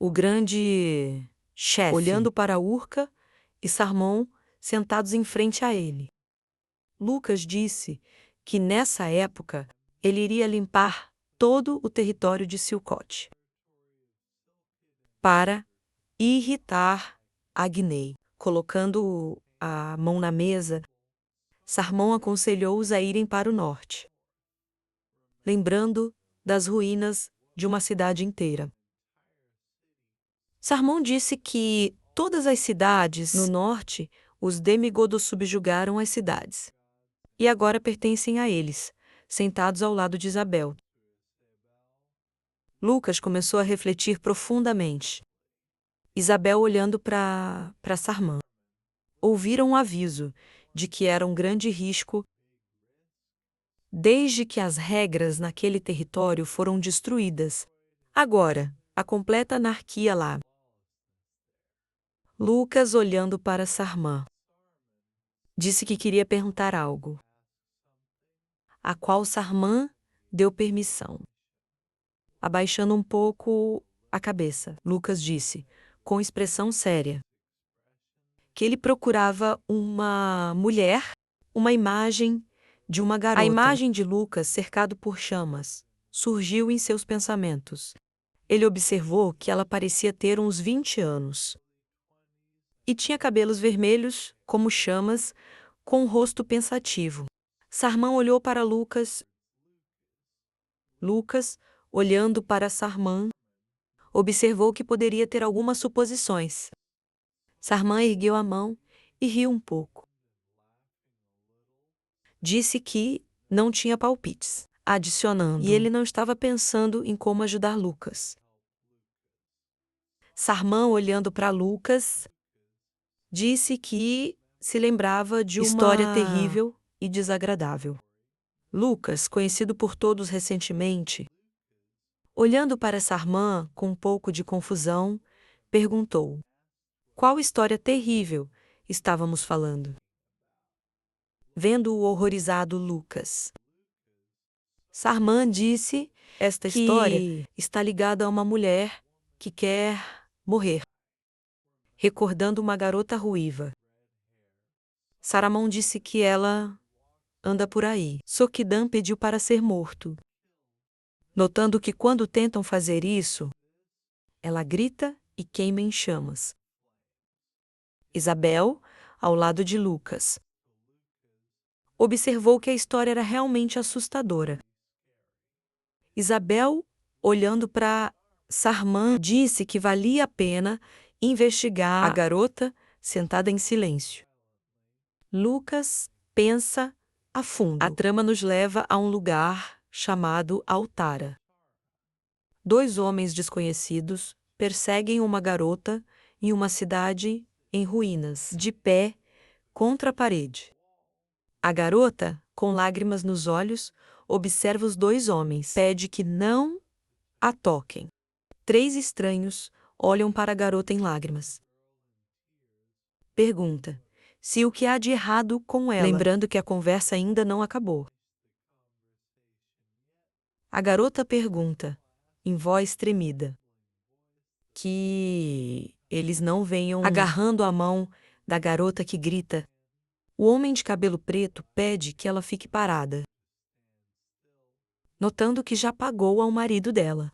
o grande chefe, olhando para Urca e Sarmon sentados em frente a ele. Lucas disse que nessa época ele iria limpar todo o território de Silcote para irritar Agnei. Colocando a mão na mesa, Sarmon aconselhou-os a irem para o norte, lembrando das ruínas de uma cidade inteira. Sarmon disse que todas as cidades no norte, os demigodos subjugaram as cidades, e agora pertencem a eles, sentados ao lado de Isabel. Lucas começou a refletir profundamente. Isabel olhando para Sarmon. Ouviram um aviso de que era um grande risco desde que as regras naquele território foram destruídas. Agora, a completa anarquia lá. Lucas olhando para Sarmon. Disse que queria perguntar algo, a qual Sarmon deu permissão. Abaixando um pouco a cabeça, Lucas disse, com expressão séria, que ele procurava uma mulher, uma imagem de uma garota. A imagem de Lucas cercado por chamas surgiu em seus pensamentos. Ele observou que ela parecia ter uns 20 anos. E tinha cabelos vermelhos, como chamas, com um rosto pensativo. Sarmon olhou para Lucas. Lucas, olhando para Sarmon, observou que poderia ter algumas suposições. Sarmon ergueu a mão e riu um pouco. Disse que não tinha palpites, adicionando, e ele não estava pensando em como ajudar Lucas. Sarmon, olhando para Lucas, disse que se lembrava de uma história terrível e desagradável. Lucas, conhecido por todos recentemente, olhando para Sarmon com um pouco de confusão, perguntou: qual história terrível estávamos falando? Vendo o horrorizado Lucas. Sarmon disse: esta história está ligada a uma mulher que quer morrer, recordando uma garota ruiva. Saramon disse que ela anda por aí. Sokidam pediu para ser morto, notando que quando tentam fazer isso, ela grita e queima em chamas. Isabel, ao lado de Lucas, observou que a história era realmente assustadora. Isabel, olhando para Sarmon, disse que valia a pena investigar a garota sentada em silêncio. Lucas pensa a fundo. A trama nos leva a um lugar chamado Altara. 2 homens desconhecidos perseguem uma garota em uma cidade em ruínas, de pé contra a parede. A garota, com lágrimas nos olhos, observa os 2 homens. Pede que não a toquem. 3 estranhos olham para a garota em lágrimas. Pergunta se o que há de errado com ela, lembrando que a conversa ainda não acabou. A garota pergunta, em voz tremida, que eles não venham agarrando a mão da garota que grita. O homem de cabelo preto pede que ela fique parada, notando que já pagou ao marido dela,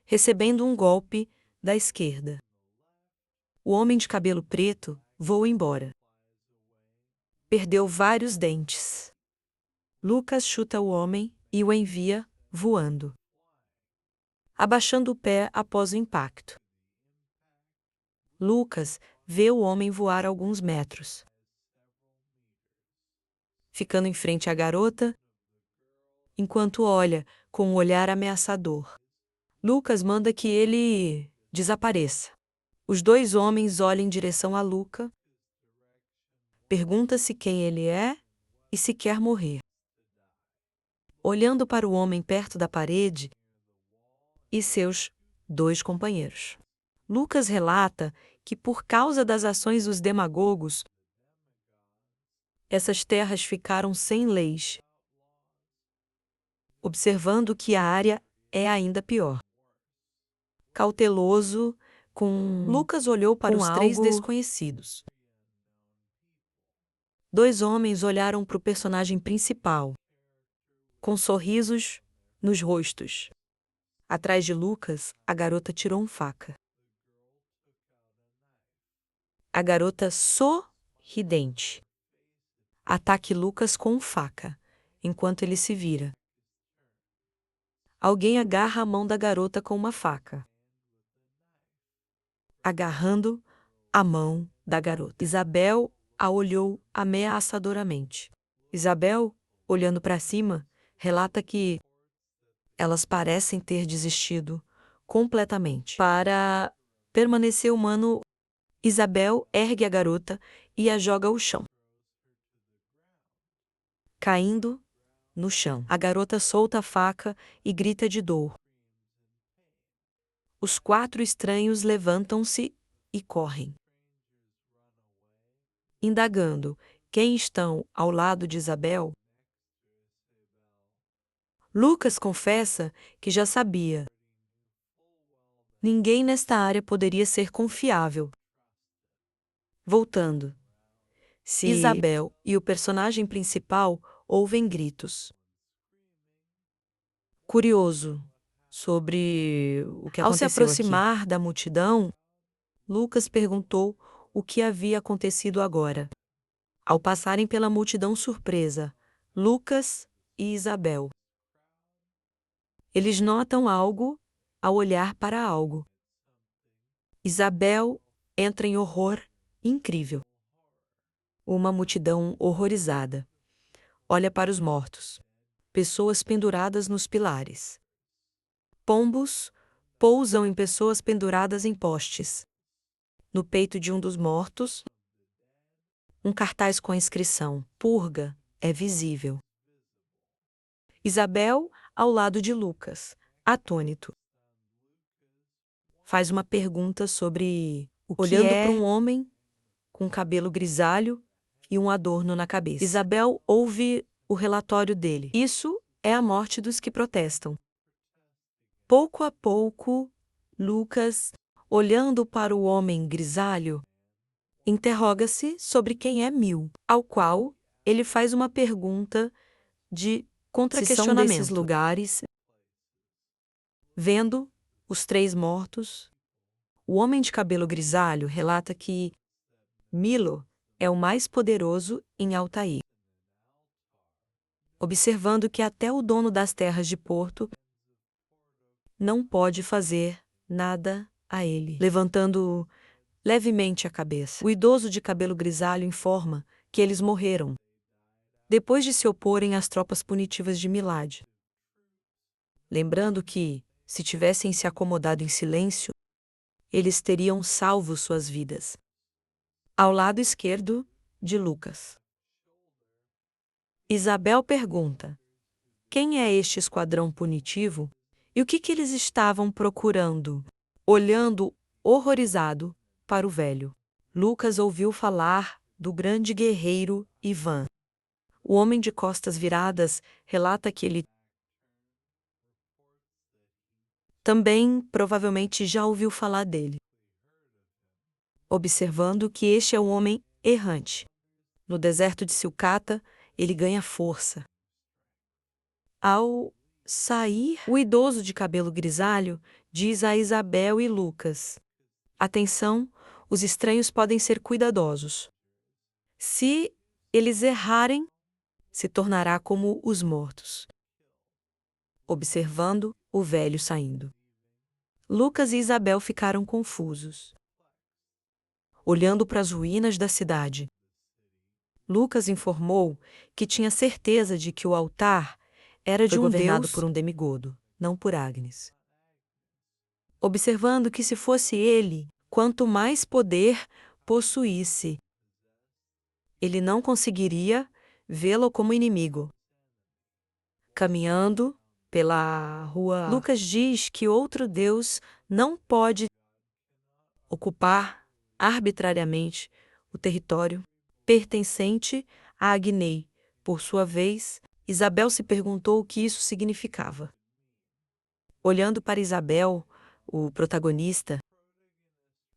recebendo um golpe da esquerda. O homem de cabelo preto voa embora. Perdeu vários dentes. Lucas chuta o homem e o envia voando, abaixando o pé após o impacto. Lucas vê o homem voar alguns metros, ficando em frente à garota, enquanto olha com um olhar ameaçador. Lucas manda que ele desapareça. Os 2 homens olham em direção a Lucas, pergunta-se quem ele é e se quer morrer. Olhando para o homem perto da parede e seus 2 companheiros. Lucas relata que, por causa das ações dos demagogos, essas terras ficaram sem leis, observando que a área é ainda pior. cauteloso, Lucas olhou para os três desconhecidos. Dois homens olharam para o personagem principal, com sorrisos nos rostos. Atrás de Lucas, a garota tirou uma faca. A garota sorridente. Ataque Lucas com faca, enquanto ele se vira. Alguém agarra a mão da garota com uma faca. Agarrando a mão da garota. Isabel a olhou ameaçadoramente. Isabel, olhando para cima, relata que elas parecem ter desistido completamente. Para permanecer humano, Isabel ergue a garota e a joga ao chão. Caindo no chão, a garota solta a faca e grita de dor. Os quatro estranhos levantam-se e correm. Indagando quem estão ao lado de Isabel, Lucas confessa que já sabia. Ninguém nesta área poderia ser confiável. Voltando. Isabel e o personagem principal ouvem gritos. Curioso sobre o que aconteceu. Ao se aproximar da multidão, Lucas perguntou o que havia acontecido agora. Ao passarem pela multidão surpresa, Lucas e Isabel. Eles notam algo ao olhar para algo. Isabel entra em horror incrível. Uma multidão horrorizada olha para os mortos, pessoas penduradas nos pilares. Pombos pousam em pessoas penduradas em postes. No peito de um dos mortos, um cartaz com a inscrição "Purga" é visível. Isabel ao lado de Lucas, atônito. Faz uma pergunta sobre olhando para um homem com cabelo grisalho e um adorno na cabeça. Isabel ouve o relatório dele. Isso é a morte dos que protestam. Pouco a pouco, Lucas, olhando para o homem grisalho, interroga-se sobre quem é Mil, ao qual ele faz uma pergunta de contra-questionamento. Se são desses lugares, vendo os três mortos, o homem de cabelo grisalho relata que Milo é o mais poderoso em Altair. Observando que até o dono das terras de Porto não pode fazer nada a ele, levantando levemente a cabeça. O idoso de cabelo grisalho informa que eles morreram, depois de se oporem às tropas punitivas de Milad. Lembrando que, se tivessem se acomodado em silêncio, eles teriam salvo suas vidas. Ao lado esquerdo de Lucas. Isabel pergunta: quem é este esquadrão punitivo e o que eles estavam procurando? Olhando horrorizado para o velho. Lucas ouviu falar do grande guerreiro Ivan. O homem de costas viradas relata que ele também provavelmente já ouviu falar dele. Observando que este é um homem errante. No deserto de Silcata, ele ganha força. Ao sair, o idoso de cabelo grisalho diz a Isabel e Lucas: atenção, os estranhos podem ser cuidadosos. Se eles errarem, se tornará como os mortos. Observando o velho saindo. Lucas e Isabel ficaram confusos. Olhando para as ruínas da cidade. Lucas informou que tinha certeza de que o altar era de um deus por um demigodo, não por Agnes. Observando que se fosse ele, quanto mais poder possuísse, ele não conseguiria vê-lo como inimigo. Caminhando pela rua, Lucas diz que outro deus não pode ocupar arbitrariamente o território pertencente a Agnei. Por sua vez, Isabel se perguntou o que isso significava. Olhando para Isabel, o protagonista,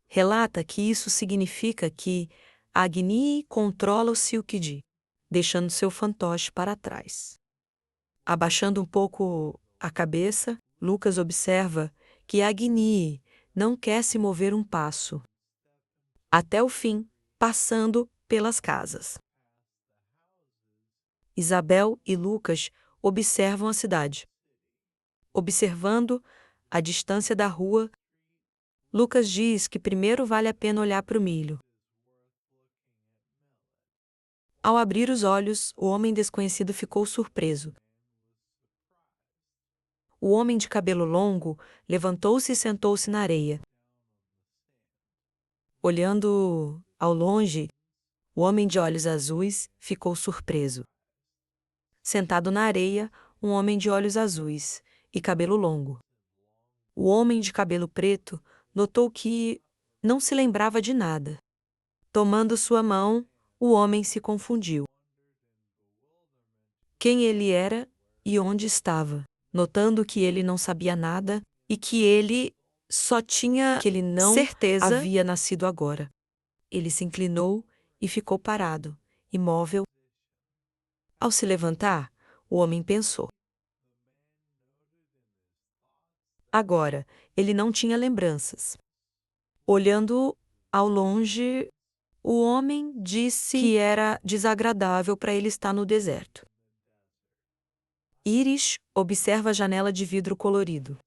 relata que isso significa que Agni controla o Silkidi, deixando seu fantoche para trás. Abaixando um pouco a cabeça, Lucas observa que Agni não quer se mover um passo até o fim, passando pelas casas. Isabel e Lucas observam a cidade. Observando a distância da rua, Lucas diz que primeiro vale a pena olhar para o milho. Ao abrir os olhos, o homem desconhecido ficou surpreso. O homem de cabelo longo levantou-se e sentou-se na areia. Olhando ao longe, o homem de olhos azuis ficou surpreso. Sentado na areia, um homem de olhos azuis e cabelo longo. O homem de cabelo preto notou que não se lembrava de nada. Tomando sua mão, o homem se confundiu. Quem ele era e onde estava, notando que ele não sabia nada e que ele só tinha que ele não certeza havia nascido agora. Ele se inclinou e ficou parado, imóvel. Ao se levantar, o homem pensou. Agora, ele não tinha lembranças. Olhando ao longe, o homem disse que era desagradável para ele estar no deserto. Íris observa a janela de vidro colorido.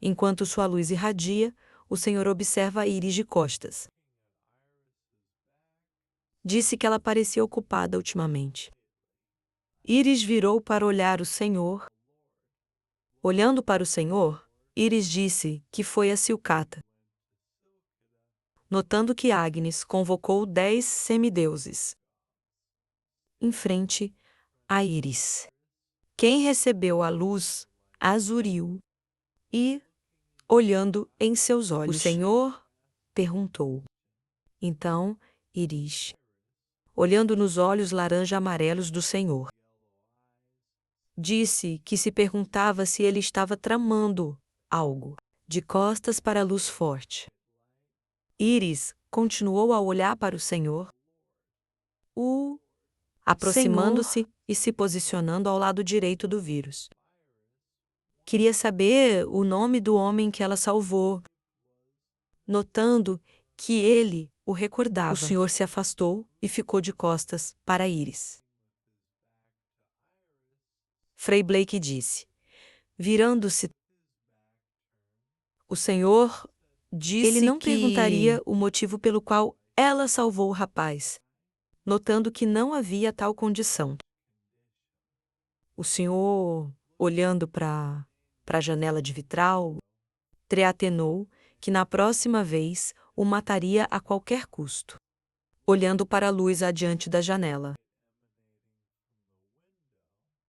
Enquanto sua luz irradia, o Senhor observa Íris de costas. Disse que ela parecia ocupada ultimamente. Íris virou para olhar o Senhor. Olhando para o Senhor, Íris disse que foi a Silcata. Notando que Agnes convocou 10 semideuses em frente a Íris. Quem recebeu a luz, azuriu, e, olhando em seus olhos, o Senhor perguntou. Então, Íris, olhando nos olhos laranja-amarelos do Senhor, disse que se perguntava se ele estava tramando algo, de costas para a luz forte. Íris continuou a olhar para o Senhor, aproximando-se e se posicionando ao lado direito do vírus. Queria saber o nome do homem que ela salvou. Notando que ele o recordava, o Senhor se afastou e ficou de costas para Íris. Frei Blake disse, virando-se, o Senhor disse ele não perguntaria o motivo pelo qual ela salvou o rapaz, notando que não havia tal condição. O Senhor, olhando para a janela de vitral, treatenou que na próxima vez o mataria a qualquer custo, olhando para a luz adiante da janela.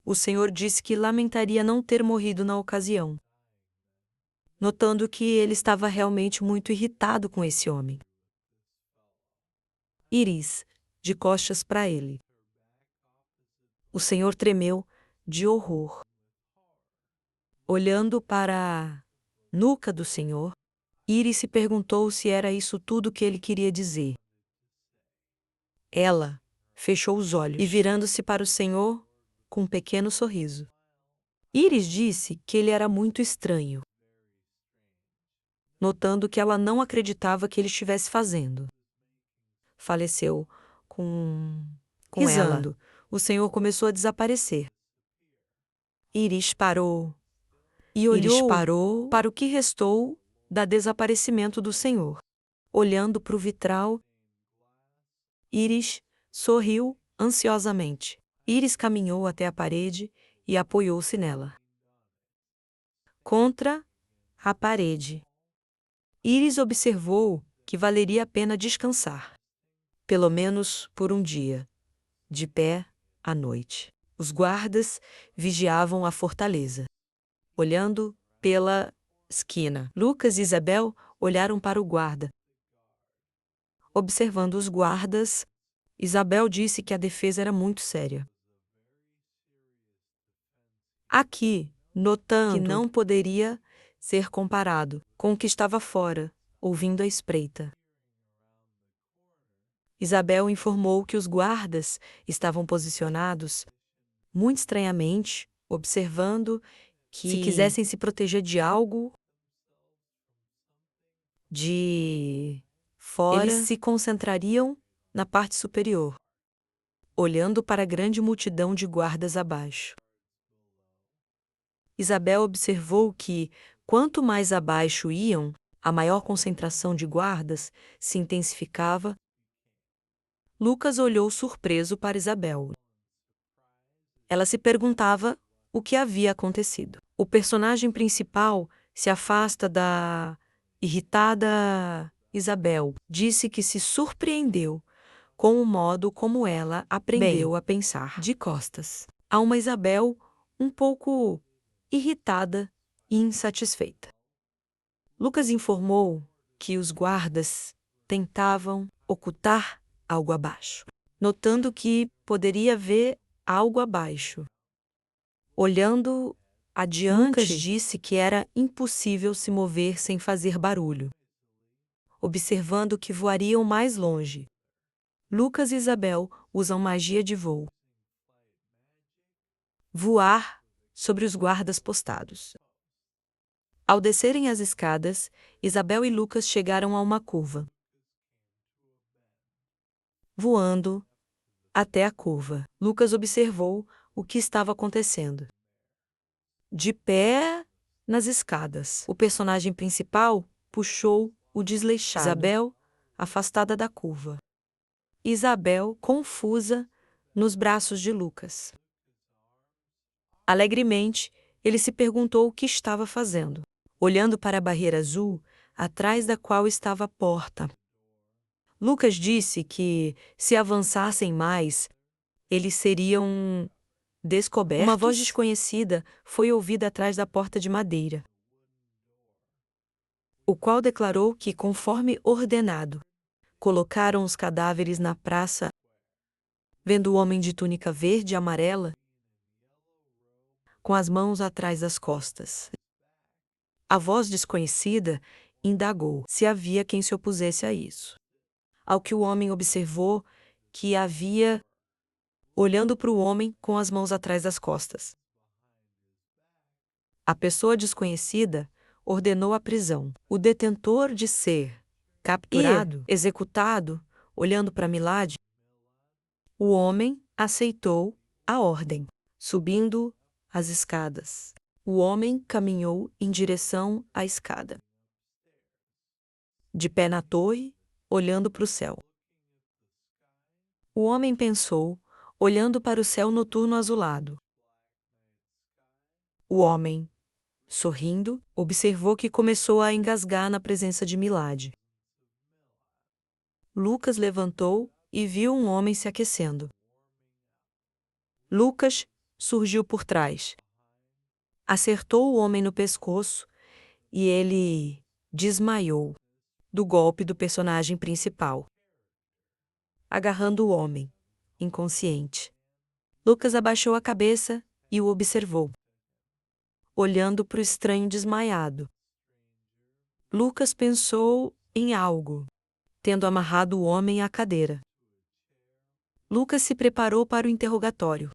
O Senhor disse que lamentaria não ter morrido na ocasião, notando que ele estava realmente muito irritado com esse homem. Íris, de costas para ele. O Senhor tremeu de horror. Olhando para a nuca do Senhor, Íris se perguntou se era isso tudo que ele queria dizer. Ela fechou os olhos e, virando-se para o Senhor, com um pequeno sorriso. Íris disse que ele era muito estranho, notando que ela não acreditava que ele estivesse fazendo. Faleceu com risando. Ela. O Senhor começou a desaparecer. Íris parou e olhou para o que restou da desaparecimento do Senhor. Olhando para o vitral, Íris sorriu ansiosamente. Íris caminhou até a parede e apoiou-se nela. Contra a parede. Íris observou que valeria a pena descansar, pelo menos por um dia, de pé à noite. Os guardas vigiavam a fortaleza. Olhando pela esquina, Lucas e Isabel olharam para o guarda. Observando os guardas, Isabel disse que a defesa era muito séria. Aqui, notando que não poderia ser comparado com o que estava fora, ouvindo a espreita. Isabel informou que os guardas estavam posicionados muito estranhamente, observando que, se quisessem se proteger de algo de fora, eles se concentrariam na parte superior, olhando para a grande multidão de guardas abaixo. Isabel observou que, quanto mais abaixo iam, a maior concentração de guardas se intensificava. Lucas olhou surpreso para Isabel. Ela se perguntava o que havia acontecido. O personagem principal se afasta da irritada Isabel. Disse que se surpreendeu com o modo como ela aprendeu a pensar de costas. Há uma Isabel um pouco irritada e insatisfeita. Lucas informou que os guardas tentavam ocultar algo abaixo, notando que poderia ver algo abaixo. Olhando adiante, Lucas disse que era impossível se mover sem fazer barulho, observando que voariam mais longe. Lucas e Isabel usam magia de voo. Voar sobre os guardas postados. Ao descerem as escadas, Isabel e Lucas chegaram a uma curva. Voando até a curva, Lucas observou o que estava acontecendo. De pé nas escadas, o personagem principal puxou o desleixado. Isabel, afastada da curva. Isabel, confusa, nos braços de Lucas. Alegremente, ele se perguntou o que estava fazendo, olhando para a barreira azul, atrás da qual estava a porta. Lucas disse que, se avançassem mais, eles seriam descobertos. Uma voz desconhecida foi ouvida atrás da porta de madeira, o qual declarou que, conforme ordenado, colocaram os cadáveres na praça. Vendo o homem de túnica verde e amarela, com as mãos atrás das costas, a voz desconhecida indagou se havia quem se opusesse a isso. Ao que o homem observou que havia, olhando para o homem com as mãos atrás das costas. A pessoa desconhecida ordenou a prisão. O detentor de ser capturado, executado, olhando para Milad, o homem aceitou a ordem, subindo as escadas. O homem caminhou em direção à escada. De pé na torre, olhando para o céu. O homem pensou, olhando para o céu noturno azulado. O homem, sorrindo, observou que começou a engasgar na presença de Milad. Lucas levantou e viu um homem se aquecendo. Lucas surgiu por trás. Acertou o homem no pescoço e ele desmaiou do golpe do personagem principal, agarrando o homem, inconsciente. Lucas abaixou a cabeça e o observou, olhando para o estranho desmaiado. Lucas pensou em algo, tendo amarrado o homem à cadeira. Lucas se preparou para o interrogatório.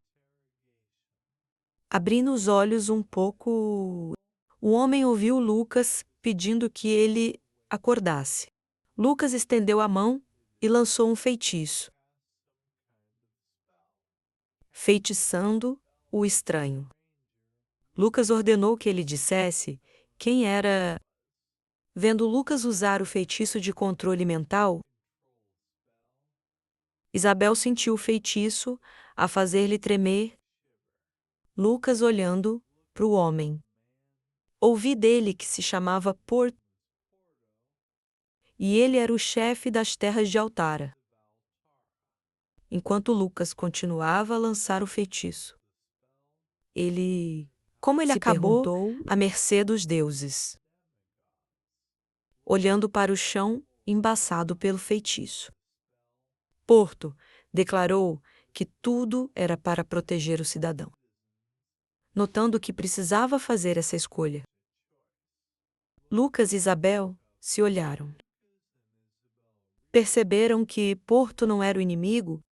Abrindo os olhos um pouco, o homem ouviu Lucas pedindo que ele acordasse. Lucas estendeu a mão e lançou um feitiço, feitiçando o estranho. Lucas ordenou que ele dissesse quem era. Vendo Lucas usar o feitiço de controle mental, Isabel sentiu o feitiço a fazer-lhe tremer. Lucas olhando para o homem. Ouvi dele que se chamava Porto, e ele era o chefe das terras de Altara. Enquanto Lucas continuava a lançar o feitiço, como ele acabou à mercê dos deuses, olhando para o chão embaçado pelo feitiço. Porto declarou que tudo era para proteger o cidadão, notando que precisava fazer essa escolha. Lucas e Isabel se olharam. Perceberam que Porto não era o inimigo.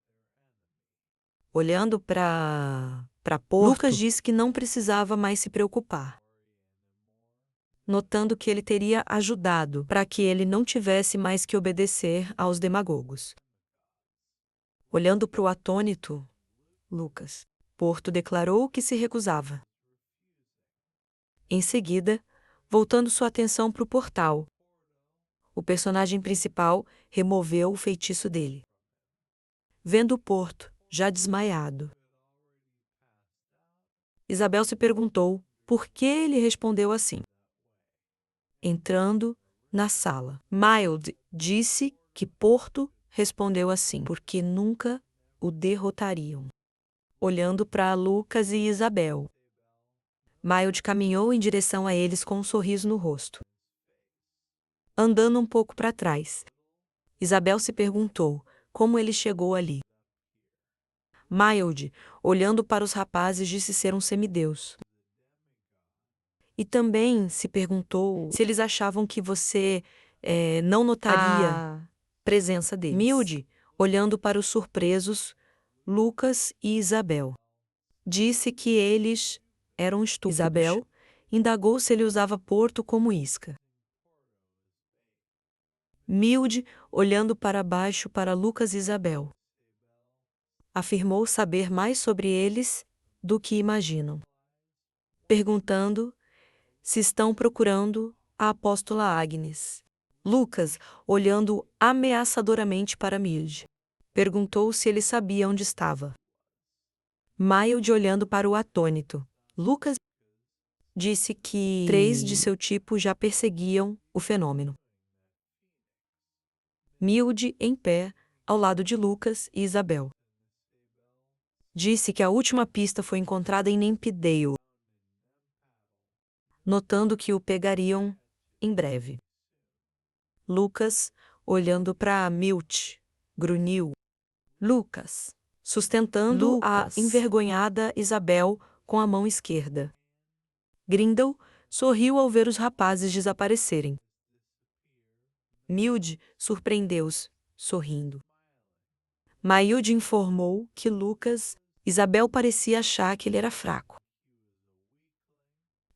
Olhando para Porto, Lucas disse que não precisava mais se preocupar, notando que ele teria ajudado para que ele não tivesse mais que obedecer aos demagogos. Olhando para o atônito Lucas, Porto declarou que se recusava. Em seguida, voltando sua atenção para o portal, o personagem principal removeu o feitiço dele. Vendo Porto, já desmaiado, Isabel se perguntou por que ele respondeu assim. Entrando na sala, Mild disse que Porto respondeu assim porque nunca o derrotariam. Olhando para Lucas e Isabel, Mild caminhou em direção a eles com um sorriso no rosto. Andando um pouco para trás, Isabel se perguntou como ele chegou ali. Mild, olhando para os rapazes, disse ser um semideus. E também se perguntou se eles achavam que você não notaria a presença deles. Mild, olhando para os surpresos, Lucas e Isabel, disse que eles eram estúpidos. Isabel indagou se ele usava Porto como isca. Mild, olhando para baixo para Lucas e Isabel, afirmou saber mais sobre eles do que imaginam, perguntando se estão procurando a apóstola Agnes. Lucas, olhando ameaçadoramente para Mild, perguntou se ele sabia onde estava. Mild, olhando para o atônito, Lucas disse que 3 de seu tipo já perseguiam o fenômeno. Mild, em pé, ao lado de Lucas e Isabel, disse que a última pista foi encontrada em Nempidale, notando que o pegariam em breve. Lucas, olhando para Milt, grunhiu. Lucas, sustentando a envergonhada Isabel com a mão esquerda. Grindel sorriu ao ver os rapazes desaparecerem. Mild surpreendeu-os, sorrindo. Mild informou que Isabel parecia achar que ele era fraco,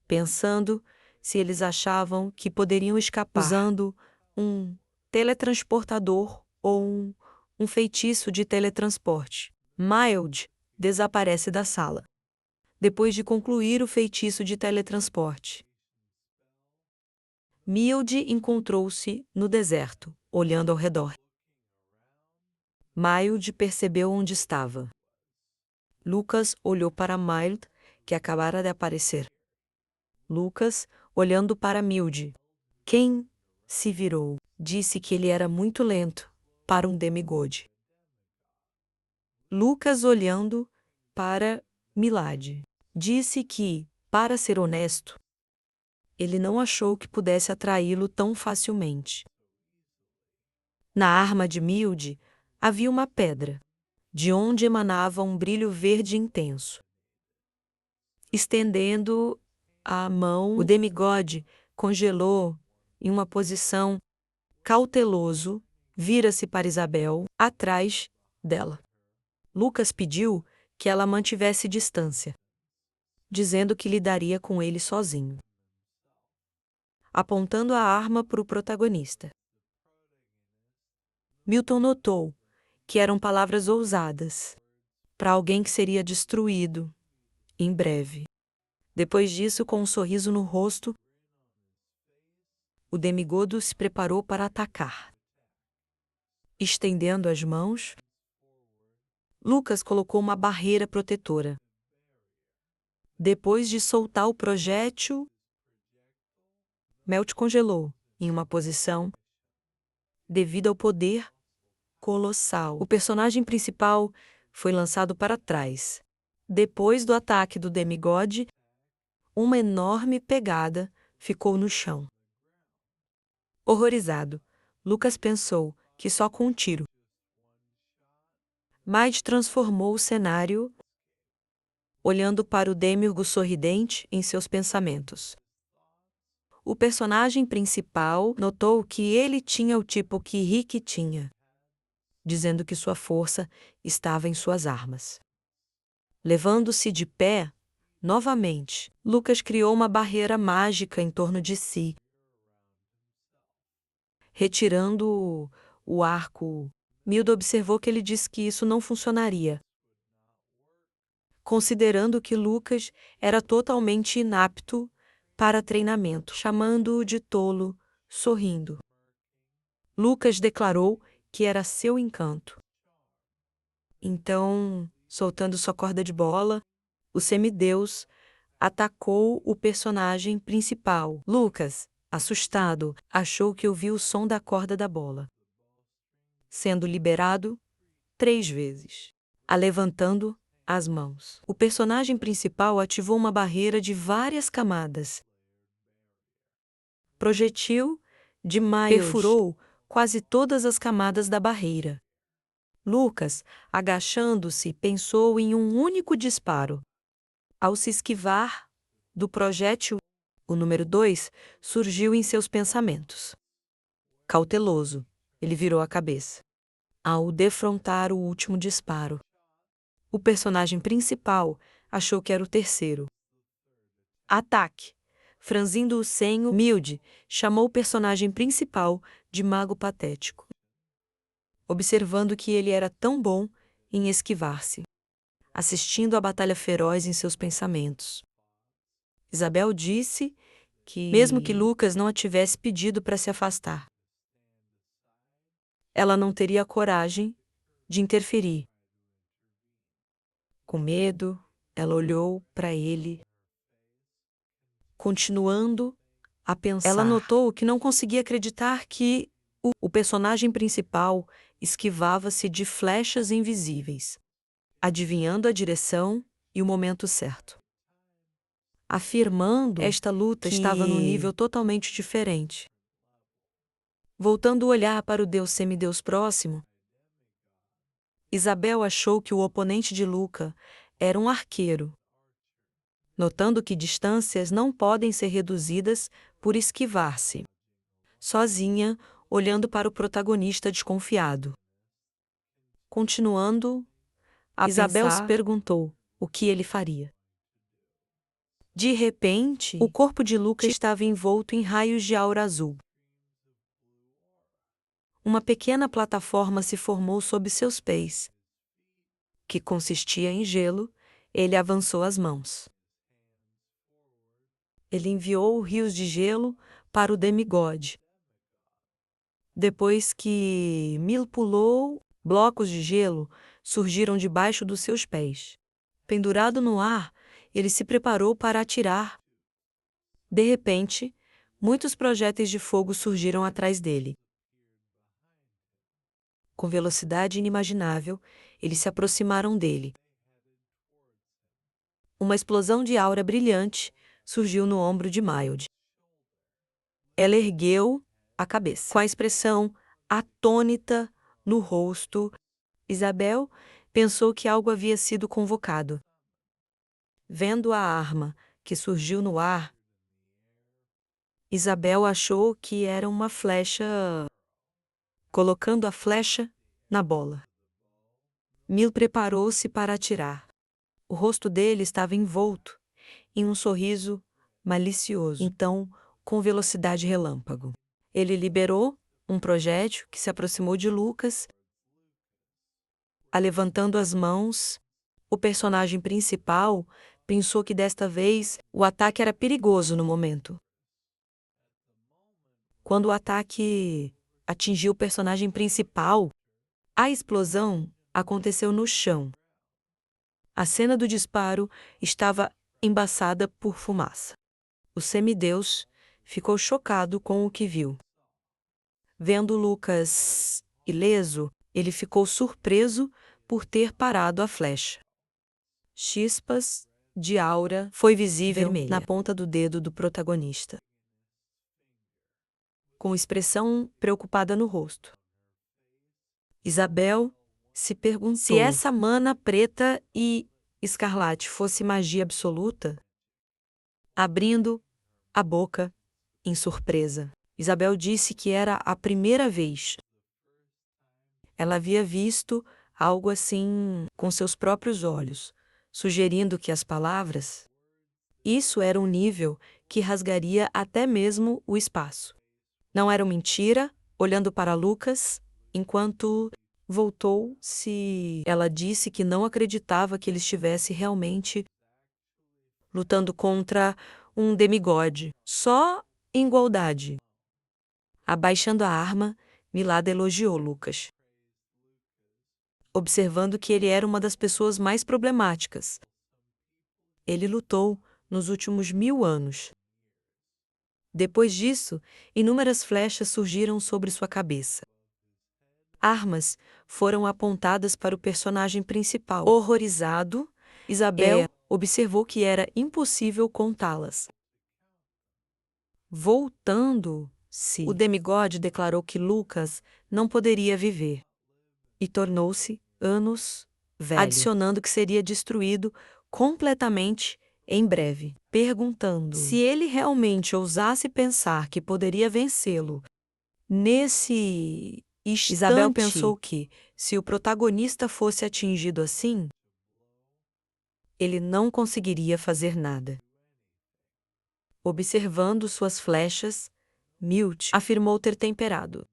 pensando se eles achavam que poderiam escapar usando um teletransportador ou um feitiço de teletransporte. Mild desaparece da sala, depois de concluir o feitiço de teletransporte. Mild encontrou-se no deserto, olhando ao redor. Mild percebeu onde estava. Lucas olhou para Mild, que acabara de aparecer. Lucas, olhando para Mild, quem se virou, disse que ele era muito lento para um demigod. Lucas, olhando para Milad, disse que, para ser honesto, ele não achou que pudesse atraí-lo tão facilmente. Na arma de Mild havia uma pedra, de onde emanava um brilho verde intenso. Estendendo a mão, o demigod congelou em uma posição cauteloso, vira-se para Isabel, atrás dela. Lucas pediu que ela mantivesse distância, dizendo que lidaria com ele sozinho, apontando a arma para o protagonista. Milton notou que eram palavras ousadas para alguém que seria destruído em breve. Depois disso, com um sorriso no rosto, o demigodo se preparou para atacar. Estendendo as mãos, Lucas colocou uma barreira protetora. Depois de soltar o projétil, Melt congelou em uma posição devido ao poder colossal. O personagem principal foi lançado para trás. Depois do ataque do demigod, uma enorme pegada ficou no chão. Horrorizado, Lucas pensou que só com um tiro. Mild transformou o cenário, olhando para o demiurgo sorridente em seus pensamentos. O personagem principal notou que ele tinha o tipo que Rick tinha, dizendo que sua força estava em suas armas. Levando-se de pé, novamente, Lucas criou uma barreira mágica em torno de si, retirando o arco. Milda observou que ele disse que isso não funcionaria, considerando que Lucas era totalmente inapto para treinamento, chamando-o de tolo, sorrindo. Lucas declarou que era seu encanto. Então, soltando sua corda de bola, o semideus atacou o personagem principal. Lucas, assustado, achou que ouviu o som da corda da bola, sendo liberado 3 vezes, alevantando as mãos. O personagem principal ativou uma barreira de várias camadas. Projetil de Miles perfurou quase todas as camadas da barreira. Lucas, agachando-se, pensou em um único disparo. Ao se esquivar do projétil, o número 2 surgiu em seus pensamentos. Cauteloso, ele virou a cabeça. Ao defrontar o último disparo, o personagem principal achou que era o terceiro. Ataque! Franzindo o senho, Milde chamou o personagem principal de mago patético, observando que ele era tão bom em esquivar-se, assistindo à batalha feroz em seus pensamentos. Isabel disse que, mesmo que Lucas não a tivesse pedido para se afastar, ela não teria coragem de interferir. Com medo, ela olhou para ele, continuando a pensar. Ela notou que não conseguia acreditar que o personagem principal esquivava-se de flechas invisíveis, adivinhando a direção e o momento certo, afirmando que esta luta estava num nível totalmente diferente. Voltando o olhar para o deus semideus próximo, Isabel achou que o oponente de Luca era um arqueiro, notando que distâncias não podem ser reduzidas por esquivar-se. Sozinha, olhando para o protagonista desconfiado. Continuando a Isabel se perguntou o que ele faria. De repente, o corpo de Luca estava envolto em raios de aura azul. Uma pequena plataforma se formou sob seus pés, que consistia em gelo. Ele avançou as mãos. Ele enviou rios de gelo para o demigode. Depois que Mil pulou, blocos de gelo surgiram debaixo dos seus pés. Pendurado no ar, ele se preparou para atirar. De repente, muitos projéteis de fogo surgiram atrás dele. Com velocidade inimaginável, eles se aproximaram dele. Uma explosão de aura brilhante surgiu no ombro de Mild. Ela ergueu a cabeça, com a expressão atônita no rosto. Isabel pensou que algo havia sido convocado. Vendo a arma que surgiu no ar, Isabel achou que era uma flecha, colocando a flecha na bola. Mil preparou-se para atirar. O rosto dele estava envolto em um sorriso malicioso. Então, com velocidade relâmpago, ele liberou um projétil que se aproximou de Lucas. Levantando as mãos, o personagem principal pensou que desta vez o ataque era perigoso no momento. Quando o ataque atingiu o personagem principal, a explosão aconteceu no chão. A cena do disparo estava embaçada por fumaça. O semideus ficou chocado com o que viu. Vendo Lucas ileso, ele ficou surpreso por ter parado a flecha. Chispas de aura foi visível na ponta do dedo do protagonista, com expressão preocupada no rosto. Isabel se perguntou se essa mana preta e escarlate fosse magia absoluta. Abrindo a boca, em surpresa. Isabel disse que era a primeira vez. Ela havia visto algo assim com seus próprios olhos, sugerindo que as palavras. Isso era um nível que rasgaria até mesmo o espaço. Não era uma mentira, olhando para Lucas, enquanto voltou-se, ela disse que não acreditava que ele estivesse realmente lutando contra um demigode, só em igualdade. Abaixando a arma, Milada elogiou Lucas, observando que ele era uma das pessoas mais problemáticas. Ele lutou nos últimos 1000 anos. Depois disso, inúmeras flechas surgiram sobre sua cabeça. Armas foram apontadas para o personagem principal. Horrorizado, Isabel observou que era impossível contá-las. Voltando-se, o demigode declarou que Lucas não poderia viver e tornou-se anos velho, adicionando que seria destruído completamente em breve, perguntando se ele realmente ousasse pensar que poderia vencê-lo. Nesse instante, Isabel pensou que, se o protagonista fosse atingido assim, ele não conseguiria fazer nada. Observando suas flechas, Milt afirmou ter temperado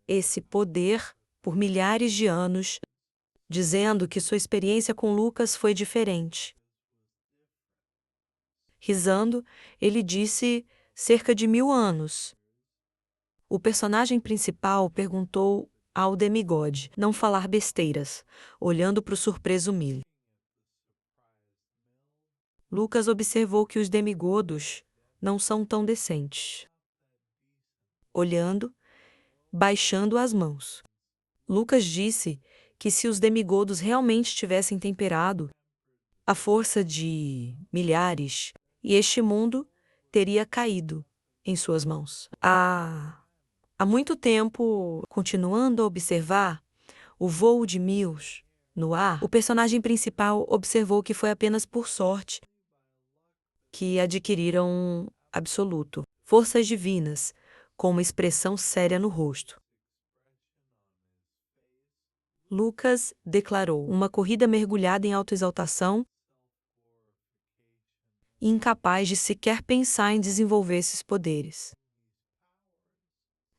esse poder por milhares de anos, dizendo que sua experiência com Lucas foi diferente. Risando, ele disse cerca de 1000 anos. O personagem principal perguntou ao demigode não falar besteiras, olhando para o surpreso Mil. Lucas observou que os demigodos não são tão decentes. Olhando, baixando as mãos. Lucas disse que se os demigodos realmente tivessem temperado, a força de milhares e este mundo teria caído em suas mãos. Há muito tempo, continuando a observar o voo de Mills no ar, o personagem principal observou que foi apenas por sorte que adquiriram absoluto, forças divinas, com uma expressão séria no rosto. Lucas declarou uma corrida mergulhada em autoexaltação, incapaz de sequer pensar em desenvolver esses poderes,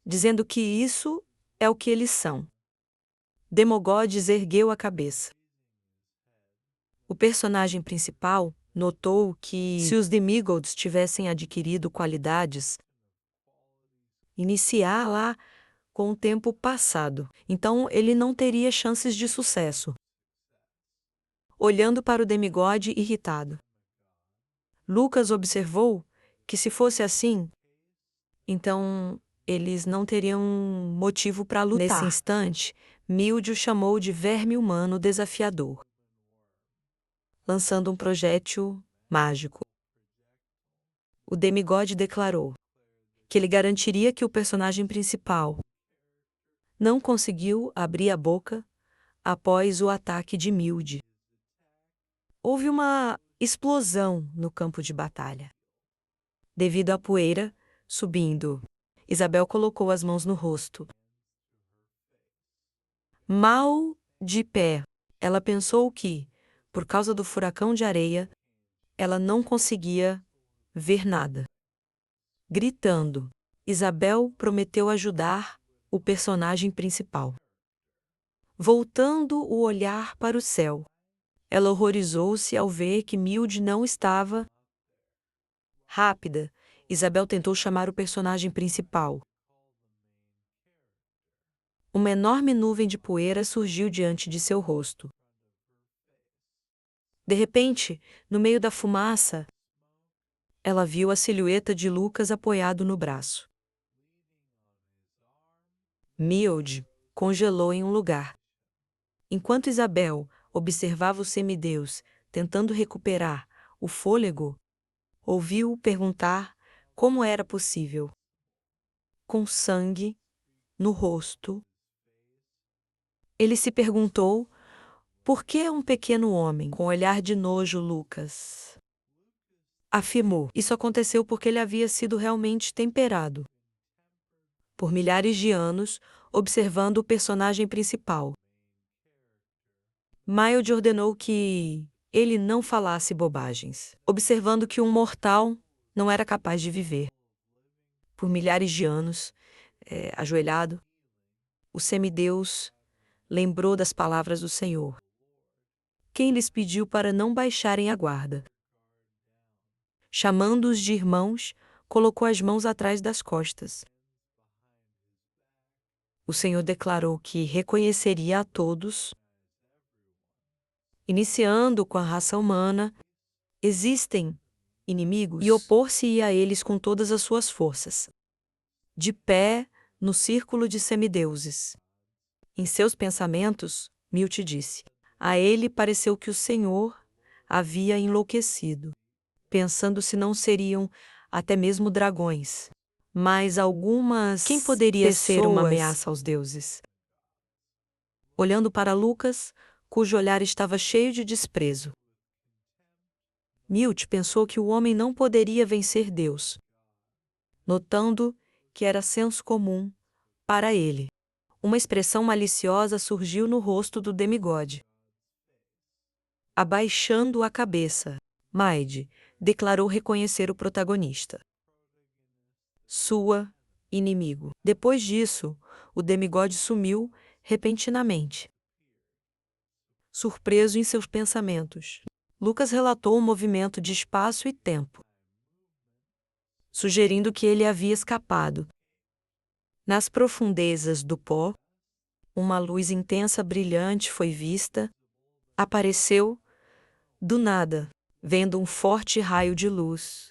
dizendo que isso é o que eles são. Demogodes ergueu a cabeça. O personagem principal notou que, se os demigods tivessem adquirido qualidades, iniciar lá com o tempo passado, então ele não teria chances de sucesso. Olhando para o demigode irritado, Lucas observou que, se fosse assim, então eles não teriam motivo para lutar. Nesse instante, Mild o chamou de verme humano desafiador, lançando um projétil mágico. O demigode declarou que ele garantiria que o personagem principal não conseguiu abrir a boca após o ataque de Mild. Houve uma explosão no campo de batalha. Devido à poeira subindo, Isabel colocou as mãos no rosto. Mal de pé, ela pensou que, por causa do furacão de areia, ela não conseguia ver nada. Gritando, Isabel prometeu ajudar o personagem principal. Voltando o olhar para o céu, ela horrorizou-se ao ver que Mild não estava. Rápida, Isabel tentou chamar o personagem principal. Uma enorme nuvem de poeira surgiu diante de seu rosto. De repente, no meio da fumaça, ela viu a silhueta de Lucas apoiado no braço. Mild congelou em um lugar. Enquanto Isabel observava o semideus tentando recuperar o fôlego, ouviu-o perguntar como era possível. Com sangue no rosto, ele se perguntou por que um pequeno homem, com olhar de nojo Lucas, afirmou. Isso aconteceu porque ele havia sido realmente temperado por milhares de anos, observando o personagem principal. Mild ordenou que ele não falasse bobagens, observando que um mortal não era capaz de viver. Por milhares de anos, ajoelhado, o semideus lembrou das palavras do Senhor, quem lhes pediu para não baixarem a guarda. Chamando-os de irmãos, colocou as mãos atrás das costas. O Senhor declarou que reconheceria a todos, iniciando com a raça humana. Existem inimigos e opor-se-ia a eles com todas as suas forças. De pé no círculo de semideuses. Em seus pensamentos, Milt disse, a ele pareceu que o Senhor havia enlouquecido, pensando se não seriam até mesmo dragões, mas algumas quem poderia ser uma ameaça aos deuses? Olhando para Lucas, cujo olhar estava cheio de desprezo, Milt pensou que o homem não poderia vencer Deus, notando que era senso comum para ele. Uma expressão maliciosa surgiu no rosto do demigode. Abaixando a cabeça, Maid declarou reconhecer o protagonista. Sua inimigo. Depois disso, o demigode sumiu repentinamente. Surpreso em seus pensamentos, Lucas relatou um movimento de espaço e tempo, sugerindo que ele havia escapado. Nas profundezas do pó, uma luz intensa brilhante foi vista, apareceu, do nada, vendo um forte raio de luz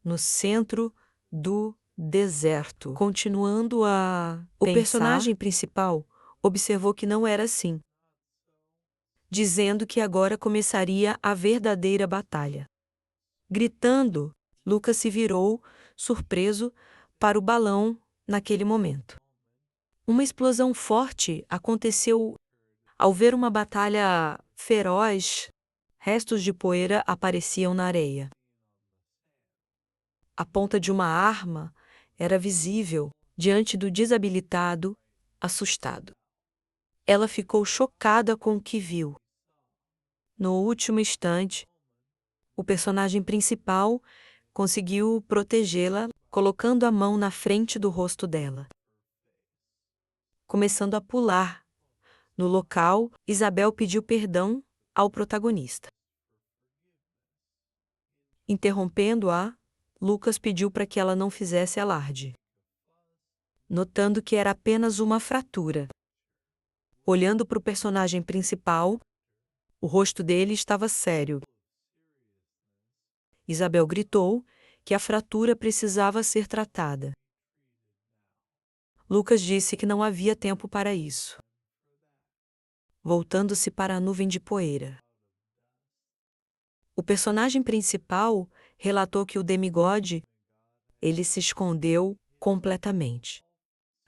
no centro do deserto. Continuando o personagem principal observou que não era assim, dizendo que agora começaria a verdadeira batalha. Gritando, Lucas se virou, surpreso, para o balão naquele momento. Uma explosão forte aconteceu ao ver uma batalha feroz. Restos de poeira apareciam na areia. A ponta de uma arma era visível diante do desabilitado, assustado. Ela ficou chocada com o que viu. No último instante, o personagem principal conseguiu protegê-la, colocando a mão na frente do rosto dela. Começando a pular. No local, Isabel pediu perdão ao protagonista. Interrompendo-a, Lucas pediu para que ela não fizesse alarde, notando que era apenas uma fratura. Olhando para o personagem principal, o rosto dele estava sério. Isabel gritou que a fratura precisava ser tratada. Lucas disse que não havia tempo para isso. Voltando-se para a nuvem de poeira. O personagem principal relatou que o demigode, ele se escondeu completamente,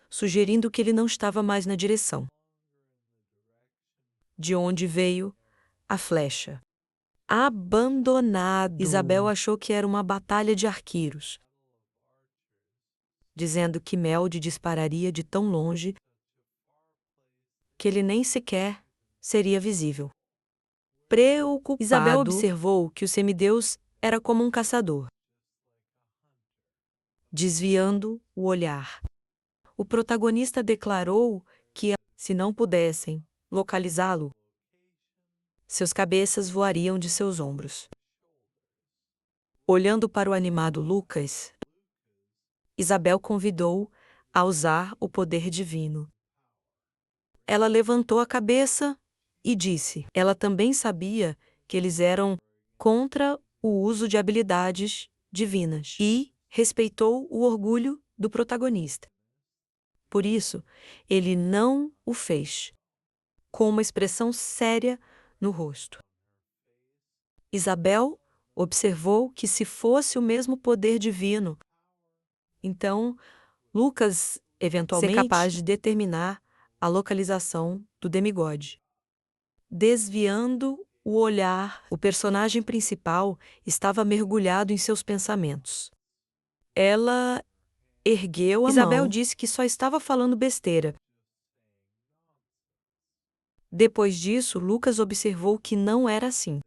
sugerindo que ele não estava mais na direção de onde veio a flecha. Abandonado. Isabel achou que era uma batalha de arqueiros, dizendo que Meld dispararia de tão longe que ele nem sequer seria visível. Preocupado, Isabel observou que o semideus era como um caçador. Desviando o olhar, o protagonista declarou que, se não pudessem localizá-lo, seus cabeças voariam de seus ombros. Olhando para o animado Lucas, Isabel convidou a usar o poder divino. Ela levantou a cabeça e disse, ela também sabia que eles eram contra o uso de habilidades divinas e respeitou o orgulho do protagonista. Por isso, ele não o fez, com uma expressão séria no rosto. Isabel observou que se fosse o mesmo poder divino, então Lucas eventualmente seria capaz de determinar a localização do demigode. Desviando o olhar. O personagem principal estava mergulhado em seus pensamentos. Ela ergueu a Isabel mão. disse que só estava falando besteira. Depois disso, Lucas observou que não era assim.